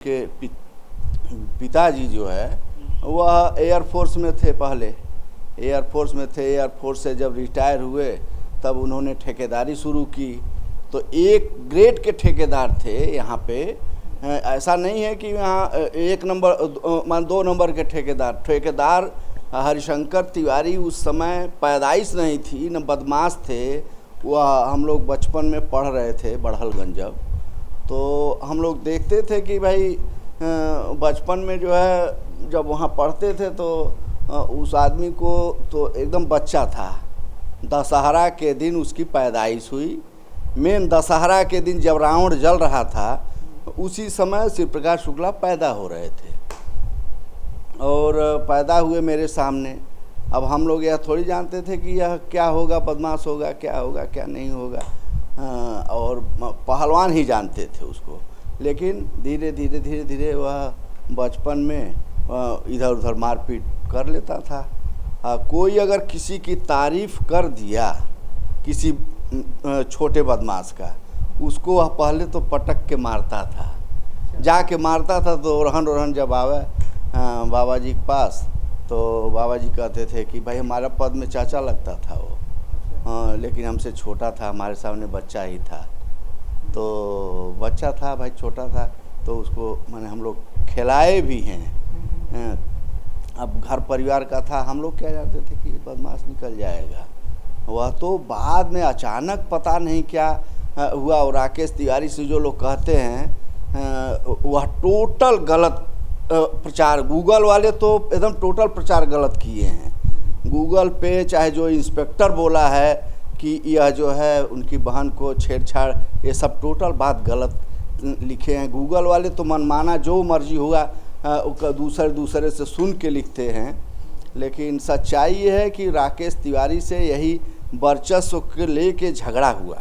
के पिताजी जो है वह एयरफोर्स में थे। पहले एयरफोर्स में थे। एयरफोर्स से जब रिटायर हुए तब उन्होंने ठेकेदारी शुरू की। तो एक ग्रेड के ठेकेदार थे यहाँ पे। ऐसा नहीं है कि यहाँ एक नंबर मान 2 नंबर के ठेकेदार हरिशंकर तिवारी उस समय पैदाइश नहीं थी, न बदमाश थे। वह हम लोग बचपन में पढ़ रहे थे बड़हलगंज जब, तो हम लोग देखते थे कि भाई बचपन में जो है जब वहाँ पढ़ते थे तो उस आदमी को तो एकदम बच्चा था। दशहरा के दिन उसकी पैदाइश हुई। मेन दशहरा के दिन जब रावण जल रहा था उसी समय शिव प्रकाश शुक्ला पैदा हो रहे थे और पैदा हुए मेरे सामने। अब हम लोग यह थोड़ी जानते थे कि यह क्या होगा, बदमाश होगा, क्या होगा क्या नहीं होगा, और पहलवान ही जानते थे उसको। लेकिन धीरे धीरे वह बचपन में इधर उधर मारपीट कर लेता था। कोई अगर किसी की तारीफ़ कर दिया किसी छोटे बदमाश का, उसको वह पहले तो पटक के मारता था। जाके मारता था तो ओरहन जब आवे बाबा जी के पास तो बाबा जी कहते थे कि भाई हमारा पद में चाचा लगता था वो, हाँ, लेकिन हमसे छोटा था, हमारे सामने बच्चा ही था। तो बच्चा था भाई, छोटा था, तो उसको मैंने हम लोग खिलाए भी हैं। अब घर परिवार का था, हम लोग क्या जानते थे कि बदमाश निकल जाएगा। वह तो बाद में अचानक पता नहीं क्या हुआ। और राकेश तिवारी से जो लोग कहते हैं वह टोटल गलत प्रचार, गूगल वाले तो एकदम टोटल प्रचार गलत किए हैं। गूगल पे चाहे जो इंस्पेक्टर बोला है कि यह जो है उनकी बहन को छेड़छाड़, ये सब टोटल बात गलत लिखे हैं। गूगल वाले तो मनमाना जो मर्जी हुआ दूसरे से सुन के लिखते हैं। लेकिन सच्चाई ये है कि राकेश तिवारी से यही वर्चस्व के लेके झगड़ा हुआ।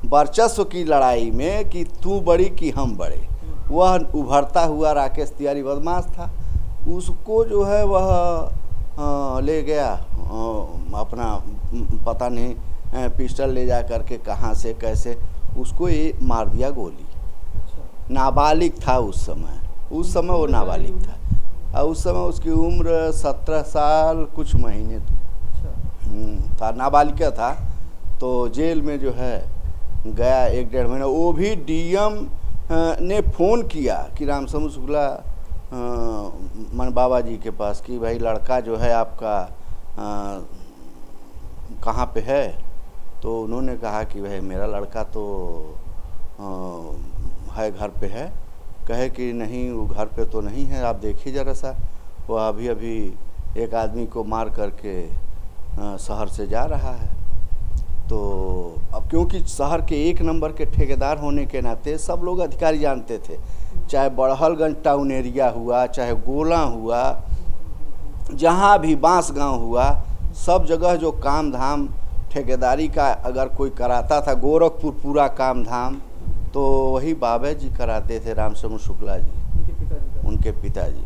वर्चस्व की लड़ाई में कि तू बड़ी कि हम बड़े, वह उभरता हुआ राकेश तिवारी बदमाश था। उसको जो है वह ले गया अपना पता नहीं पिस्टल ले जा करके कहाँ से कैसे उसको ये मार दिया गोली। नाबालिग था उस समय वो नाबालिग था। और उस समय उसकी उम्र 17 साल कुछ महीने था, नाबालिग था। तो जेल में जो है गया 1-1.5 महीना। वो भी डीएम ने फ़ोन किया कि रामसमू शुक्ला मन बाबा जी के पास कि भाई लड़का जो है आपका कहाँ पे है। तो उन्होंने कहा कि भाई मेरा लड़का तो है घर पे है। कहे कि नहीं वो घर पे तो नहीं है, आप देखिए ज़रा सा, वह अभी एक आदमी को मार करके शहर से जा रहा है। तो अब क्योंकि शहर के 1 नंबर के ठेकेदार होने के नाते सब लोग अधिकारी जानते थे, चाहे बड़हलगंज टाउन एरिया हुआ, चाहे गोला हुआ, जहाँ भी बांस गांव हुआ, सब जगह जो काम धाम ठेकेदारी का अगर कोई कराता था, गोरखपुर पूरा काम धाम तो वही बाबा जी कराते थे, रामसमू शुक्ला जी उनके पिताजी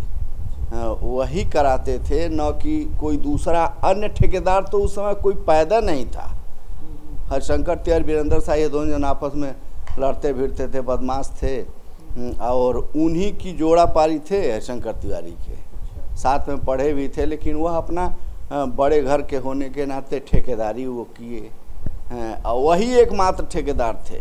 वही कराते थे, न कि कोई दूसरा अन्य ठेकेदार। तो उस समय कोई पैदा नहीं था। हरिशंकर तिवारी वीरेंद्र साहब ये दोनों जन आपस में लड़ते भिड़ते थे, बदमाश थे, और उन्हीं की जोड़ा पारी थे हरिशंकर तिवारी के। साथ में पढ़े भी थे, लेकिन वह अपना बड़े घर के होने के नाते ठेकेदारी वो किए, और वही एकमात्र ठेकेदार थे।